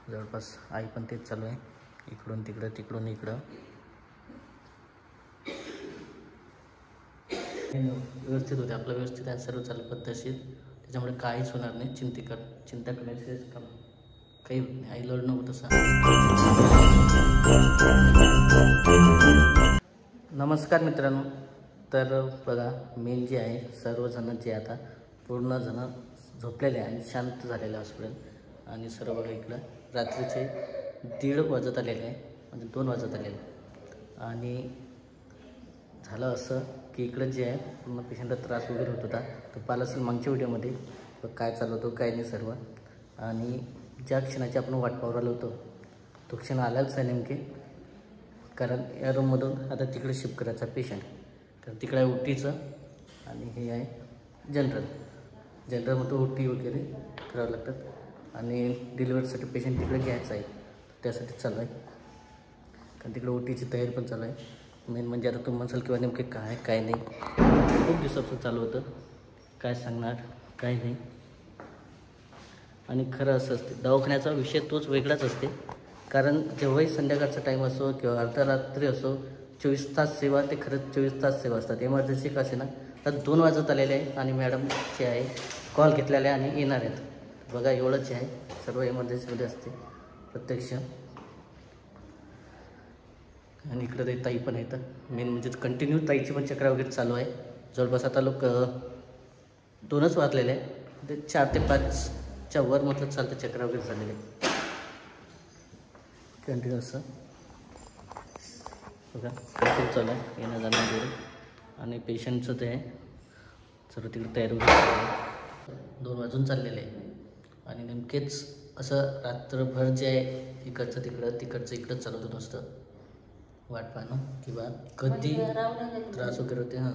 जवळपास आई पण तेच चालू आहे, इकडून तिकडं तिकडून इकडं. व्यवस्थित होते, आपलं व्यवस्थित आहे, सर्व चालू पद्धतशीर, त्याच्यामुळे काहीच होणार नाही. चिंता करण्याचे काम काही होत नाही. आई लढणं होत असं. नमस्कार मित्रांनो. तर बघा, मेन जे आहे, सर्वजण जे आता पूर्ण जण झोपलेले आहे आणि शांत झालेले हॉस्पिटल. आणि सर्व बघा इकडं रात्रीचे 1:30 वाजत आलेले आहे, म्हणजे 2 वाजत आलेले. आणि झालं असं की इकडं जे आहे पूर्ण पेशंटला त्रास वगैरे होत होता. तर पाहिलं असेल मागच्या व्हिडिओमध्ये काय चालू होतं काय नाही सर्व. आणि ज्या क्षणाची आपण वाट पाहू राहिलो होतो तो क्षण आलाच आहे नेमके, कारण या रूममधून आता तिकडे शिफ्ट करायचा पेशंट. तर तिकडे आहे ओटीचं आणि हे आहे जनरलमधून ओटी वगैरे करावं लागतात. आणि डिलिव्हरीसाठी पेशंट तिकडे घ्यायचं आहे, त्यासाठी चालू आहे. कारण तिकडे ओटीची तयारी पण चालू आहे. मेन म्हणजे आता तुम्ही म्हणसाल किंवा नेमके काय नाही, खूप दिवसापासून चालू होतं, काय सांगणार काय नाही. आणि खरं असं असते, दवाखान्याचा विषय तोच वेगळाच असते. कारण जेव्हाही संध्याकाळचा टाईम असो किंवा अर्धरात्री असो, 24 तास सेवा, ते खरंच 24 तास सेवा असतात. इमर्जन्सी का असे ना, तर 2 वाजत आलेले आहे आणि मॅडम जे आहे कॉल घेतलेला आहे आणि येणार आहेत. बघा एवढंच जे आहे सर्व इमर्जन्सीमध्ये असते प्रत्यक्ष. आणि इकडं ते ताई पण येतं. मेन म्हणजे कंटिन्यू ताईची पण चक्रा वगैरे चालू आहे. जवळपास आता लोक 2च वाजलेले आहे, ते 4 ते 5च्या वर म्हटलं चालतं, चक्रा वगैरे झालेले कंटिन्यू असं. बघा खूप चालू आहे येणं जाणं वगैरे. आणि पेशंटचं ते आहे सर्व तिकडे तयारी वगैरे चालू आहे. 2 वाजून चाललेले आहे. आणि नेमकेच असं रात्रभर जे आहे इकडचं इकडं चालू होतं नुसतं वाट पाहणं किंवा कधी त्रास वगैरे होते. हां,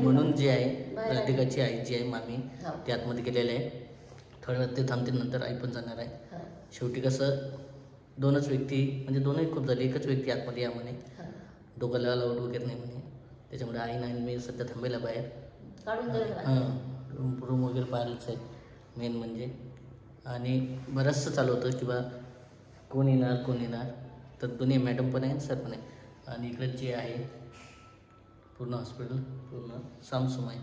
म्हणून जे आहे राधिकाची आई जी आहे मामी, ती आतमध्ये गेलेले आहे. थोड्या वेळात ते थांबतील, नंतर आई पण जाणार आहे. शेवटी कसं 2च व्यक्ती, म्हणजे 2ही खूप झाली, एकच व्यक्ती आतमध्ये या म्हणे, दोघांना अलाउड वगैरे नाही म्हणे. त्याच्यामुळे आई नाही, मी सध्या थांबायला बाहेर. हां, रूम वगैरे पाहायलाच आहे मेन म्हणजे. आणि बरंचसं चालू होतं की बा कोण येणार. तर दोन्ही मॅडम पण आहे, सर पण आहे. आणि इकडे जे आहे पूर्ण हॉस्पिटल पूर्ण सामसूम आहे.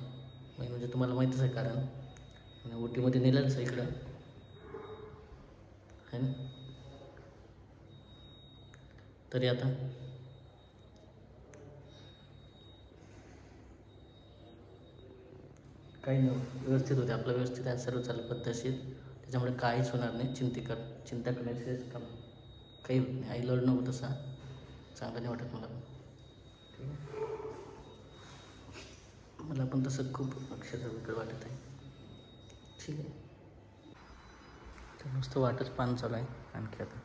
म्हणजे तुम्हाला माहीतच आहे, कारण ओटीमध्ये नेलंच आहे इकडं आहे ना. तरी आता काही नाही, व्यवस्थित होते, आपलं व्यवस्थित आहे, सर्व चालू पद्धतशीर, त्याच्यामुळे काहीच होणार नाही. चिंता करण्याचे काम काही होत नाही. आई लढणं होत असं चांगलं नाही वाटत मला पण तसं खूप अक्षरशः वेगळं वाटत आहे. ठीक आहे, तर नुसतं वाटच पान चालू आहे. आणखी आता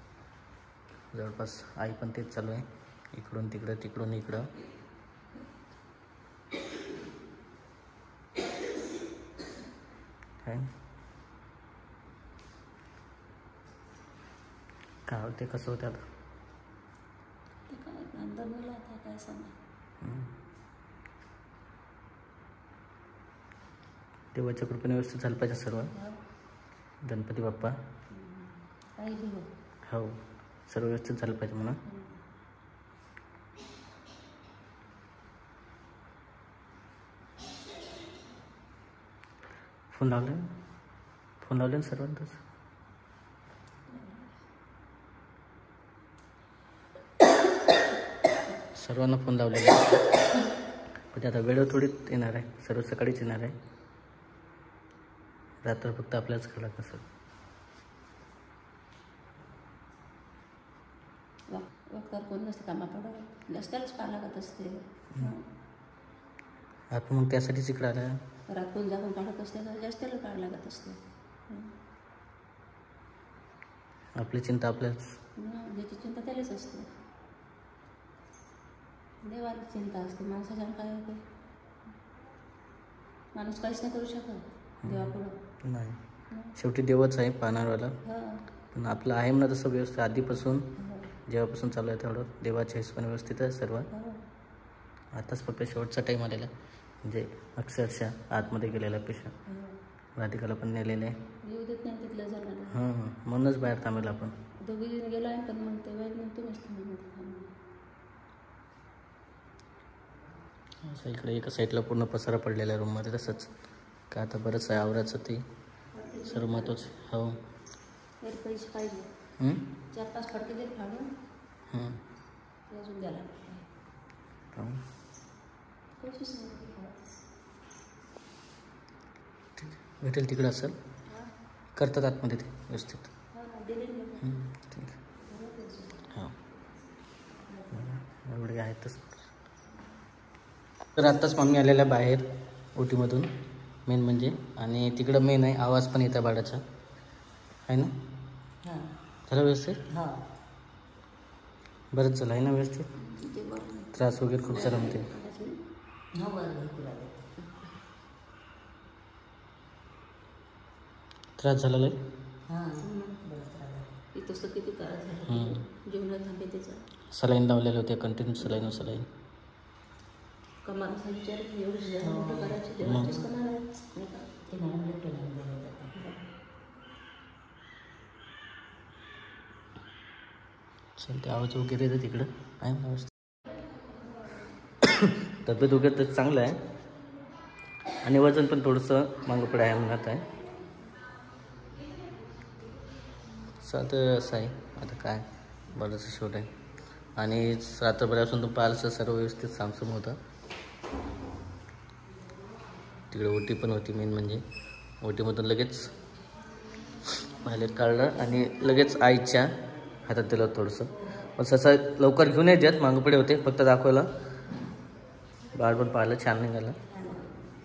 जवळपास आई पण तेच चालू आहे, इकडून तिकडं इकडं. काय होते कसं होतं आता देवाच्या कृपेने व्यवस्थित झालं पाहिजे सर्व. गणपती बाप्पा हो, सर्व व्यवस्थित झालं पाहिजे म्हणा. फोन लावले सर्वांतच. सर्वांना फोन लावलेला, पण आता वेळ थोडीच येणार आहे, सर्व सकाळीच येणार आहे. रात्र फक्त आपल्याच खडा कसं कोण नसतं कामाकडं, जास्तच पाहा लागत असते. आपण मग त्यासाठीच इकडं आला. राखून जागून काढत असते, जास्तच पाहावं लागत असते. आपली चिंता आपल्याच, ज्याची चिंता त्यालाच असते. देवाची चिंता असते, माणसाच्या काय होते. माणूस काहीच नाही करू शकत देवापुढं. नाही, शेवटी देवच आहे पाहणारवाला. पण आपलं आहे म्हणा तसं व्यवस्थित आधीपासून, जेव्हापासून चालू आहे तेवढं देवाच्या हिशोबाने व्यवस्थित आहे सर्व. आताच फक्त शेवटचा टाईम आलेला, म्हणजे अक्षरशः आतमध्ये गेलेला पेशंट. राधिकाला पण नेलेलं आहे. येऊ देत नाही तिथलं जाणार. म्हणून म्हणूनच बाहेर थांबेल आपण. दोघी जण गेलो आहे पण मग ते वेळ नव्हतं नसतं. असं इकडे एका साईडला पूर्ण पसारा पडलेला आहे रूममध्ये. तसंच का आता बरंच आहे आवराचं ते सर्व महत्त्वाचं. हो तरी पैसे पाहिजे. 4-5 फडके तरी फाडून ते अजून द्यायला पैसेच नाही. भेटेल तिकडं असेल करतात आतमध्ये ते व्यवस्थित. दिले ठीक आहे. हो एवढे आहेतच. तर आत्ताच मम्मी आलेल्या बाहेर ओटीमधून मेन म्हणजे. आणि तिकडं मेन आहे आवाज पण येत आहे बाळाचा आहे ना. झालं व्यवस्थित. बरंच झालं आहे ना व्यवस्थित. त्रास वगैरे खूप सारा म्हणते. त्रास झाला लय. इथं किती त्रास झाला. जेवणात थांबे त्याचा सलाईन लावलेले होते कंटिन्यू सलाईन. कमालीचा विचार एवढं करायचे देवाचेच करणार आहे. चालते आवाज वगैरे येतं तिकडं आहे ना व्यवस्थित. तब्येत वगैरे तर चांगलं आहे आणि वजन पण थोडंसं मागं पुढे आहे म्हणत आहे. तर असं आहे आता काय बरंच शेवट आहे. आणि रात्रभरापासून तो पालचं सर्व व्यवस्थित सामसूम होतं. तिकडे ओटी पण होती मेन म्हणजे. ओटीमधून लगेच बाहेर काढलं आणि लगेच आईच्या हातात दिलं थोडंसं. पण ससा लवकर घेऊन नाही देत मागं पुढे होते फक्त दाखवायला. बाळ पण पाहिलं छान निघालं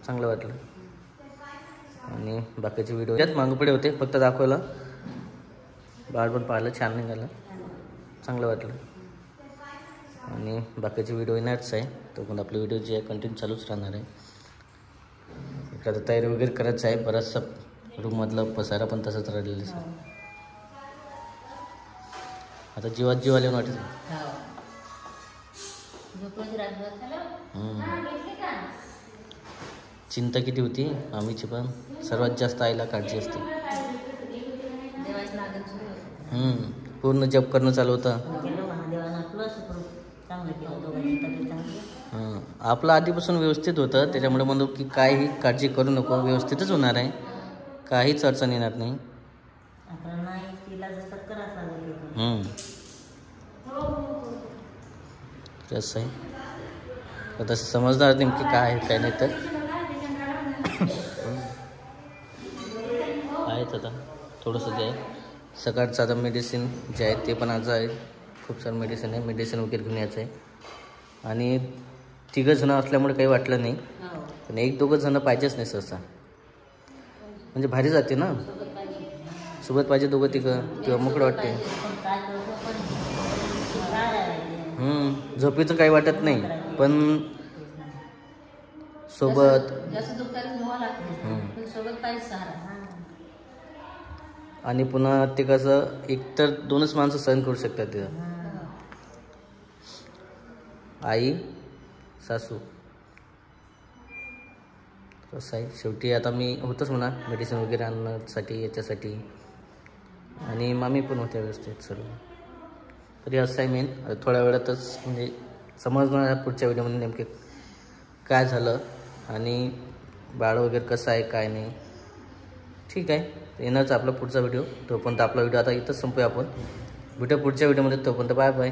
चांगलं वाटलं. आणि बाकीचे व्हिडिओ त्यात मागं पुढे होते फक्त दाखवायला. बाळ पण पाहिलं छान निघालं चांगलं वाटलं. आणि बाकीचे व्हिडिओ येणारच आहे. तो पण आपले व्हिडिओ जे आहे कंटिन्यू चालूच राहणार आहे. एखादं तयारी वगैरे करायचं आहे. बराचसा रूममधलं पसारा पण तसंच राहिलेलं आहे. आता जीवात जीव आले वाटत. चिंता किती होती आम्हीची पण. सर्वात जास्त आईला काळजी असते. पूर्ण जप करणं चालू होतं. आपलं आधीपासून व्यवस्थित होतं त्याच्यामुळे म्हणतो की काही काळजी करू नको व्यवस्थितच होणार आहे. काहीच अडचण येणार नाही. कसं आहे आता समजणार नेमकी काय आहे काय नाही. तर आहेच आता थोडंसं जे आहे सकाळचं आता मेडिसिन जे आहे ते पण आज आहे. खूप सारं मेडिसिन आहे. मेडिसिन वगैरे घेऊन यायचं आहे. आणि 3 जणं असल्यामुळे काही वाटलं नाही. पण 1-2 जणं पाहिजेच नाही सहसा. म्हणजे भारी जाते ना सोबत पाहिजे 2-3 किंवा मोकळं वाटते. झोपेचं काही वाटत नाही पण सोबत. आणि पुन्हा ते कसं एकतर 2च माणसं सहन करू शकतात तिथं. आई सासू. कसं आहे शेवटी आता मी होतंच म्हणा मेडिसिन वगैरे आणण्यासाठी याच्यासाठी. आणि मामी पण होत्या व्यवस्थित सर्व. तरी असं आहे मेन थोड्या वेळातच म्हणजे समजणार पुढच्या व्हिडिओमध्ये नेमके काय झालं आणि बाळ वगैरे कसं आहे काय नाही. ठीक आहे येणारच आपला पुढचा व्हिडिओ. तोपर्यंत आपला व्हिडिओ आता इथंच संपूया आपण. भेटू पुढच्या व्हिडिओमध्ये. तोपर्यंत बाय बाय.